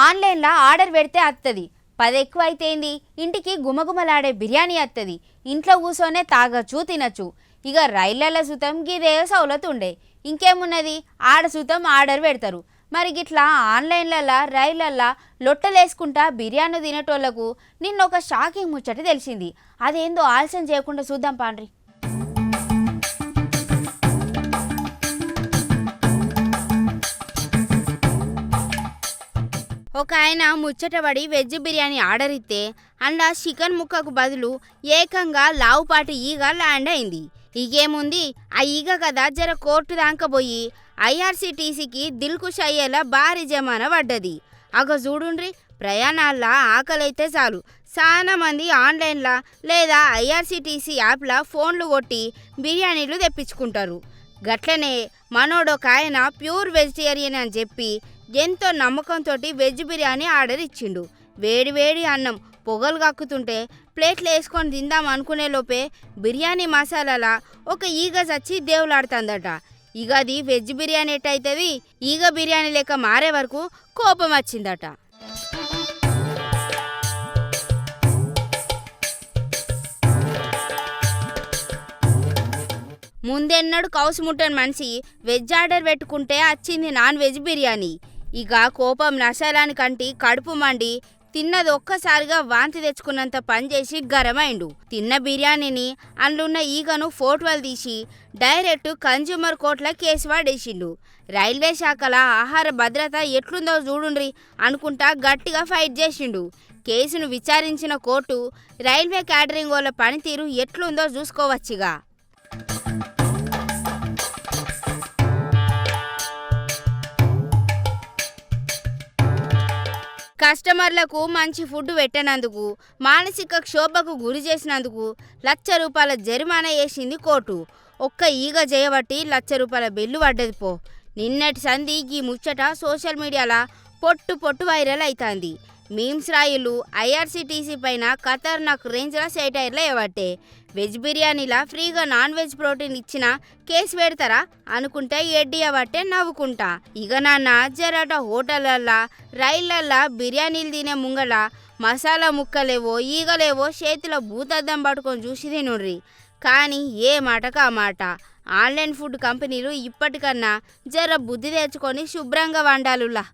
ఆన్లైన్లో ఆర్డర్ పెడితే వస్తుంది. 10 ఎక్కువైతేంది ఇంటికి గుమగుమలాడే బిర్యానీ వస్తుంది. ఇంట్లో కూర్చొనే తాగొచ్చు తినచ్చు. ఇక రైళ్లలో సుతం గిదే సౌలత్ ఉండే. ఇంకేమున్నది, ఆడ సుతం ఆర్డర్ పెడతారు. మరి గిట్లా ఆన్లైన్లలో రైళ్లల్లో లొట్టలేసుకుంటా బిర్యానీ తినేటోళ్లకు నిన్న ఒక షాకింగ్ ముచ్చట తెలిసింది. అదేందో ఆలస్యం చేయకుండా చూద్దాం పాండ్రి. ఒక ఆయన ముచ్చటపడి వెజ్ బిర్యానీ ఆర్డర్ ఇస్తే అందులో చికెన్ ముక్కకు బదులు ఏకంగా లావుపాటి ఈగ ల్యాండ్ అయింది. ఈగేముంది, ఆ ఈగ కదా జర కోర్టు దాకా పోయి ఐఆర్సీటీసీకి దిల్కుష్ అయ్యేలా భారీ జమానా పడ్డది. అగ చూడుండ్రి, ప్రయాణాల్లో ఆకలైతే చాలు చాలా మంది ఆన్లైన్లో లేదా ఐఆర్సీటీసీ యాప్లో ఫోన్లు కొట్టి బిర్యానీలు తెప్పించుకుంటారు. గట్లనే మనోడొక ఆయన ప్యూర్ వెజిటేరియన్ అని చెప్పి ఎంతో నమ్మకంతో వెజ్ బిర్యానీ ఆర్డర్ ఇచ్చిండు. వేడి వేడి అన్నం పొగలు కక్కుతుంటే ప్లేట్లు వేసుకొని తిందాం అనుకునే లోపే బిర్యానీ మసాలాల ఒక ఈగ చచ్చి దేవులాడుతుందట. ఇక అది వెజ్ బిర్యానీ ఎట్టయితుంది, ఈగ బిర్యానీ లెక్క మారే వరకు కోపం వచ్చిందట. ముందెన్నడు కౌసు ముట్టని మనిషి వెజ్ ఆర్డర్ పెట్టుకుంటే వచ్చింది నాన్ వెజ్ బిర్యానీ. ఇక కోపం నశాలానికంటి కడుపు మండి తిన్నది ఒక్కసారిగా వాంతి తెచ్చుకున్నంత పనిచేసి గరమైండు. తిన్న బిర్యానీని అందులో ఈగను ఫోటోలు తీసి డైరెక్ట్ కన్జ్యూమర్ కోర్టులో కేసు పడేసిండు. రైల్వే శాఖల ఆహార భద్రత ఎట్లుందో చూడుండ్రి అనుకుంటా గట్టిగా ఫైట్ చేసిండు. కేసును విచారించిన కోర్టు రైల్వే క్యాటరింగ్ వాళ్ళ పనితీరు ఎట్లుందో చూసుకోవచ్చుగా. కస్టమర్లకు మంచి ఫుడ్ పెట్టనందుకు, మానసిక క్షోభకు గురి చేసినందుకు ₹1,00,000 జరిమానా వేసింది కోర్టు. ఒక్క ఈగ చేయబట్టి ₹1,00,000 బిల్లు పడ్డది పో. నిన్నటి సంధి ఈ ముచ్చట సోషల్ మీడియాలో పొట్టు వైరల్ అవుతుంది. మీమ్స్ రాయులు ఐఆర్సీటీసీ పైన ఖతర్నాక్ రేంజ్లో సెటైర్లు వేయబట్టే. వెజ్ బిర్యానీలా ఫ్రీగా నాన్ వెజ్ ప్రోటీన్ ఇచ్చిన కేసు పెడతారా అనుకుంటే ఎడ్డియబట్టే నవ్వుకుంటా. ఇక నాన్న జరట హోటళ్ళల్లో రైళ్లల్లో బిర్యానీలు తినే ముంగల మసాలా ముక్కలేవో ఈగలేవో చేతిలో భూతద్దం పట్టుకొని చూసి తినుర్రి. కానీ ఏ మాటకు ఆ మాట. ఆన్లైన్ ఫుడ్ కంపెనీలు ఇప్పటికన్నా జర బుద్ధి తెచ్చుకొని శుభ్రంగా వండాలులా.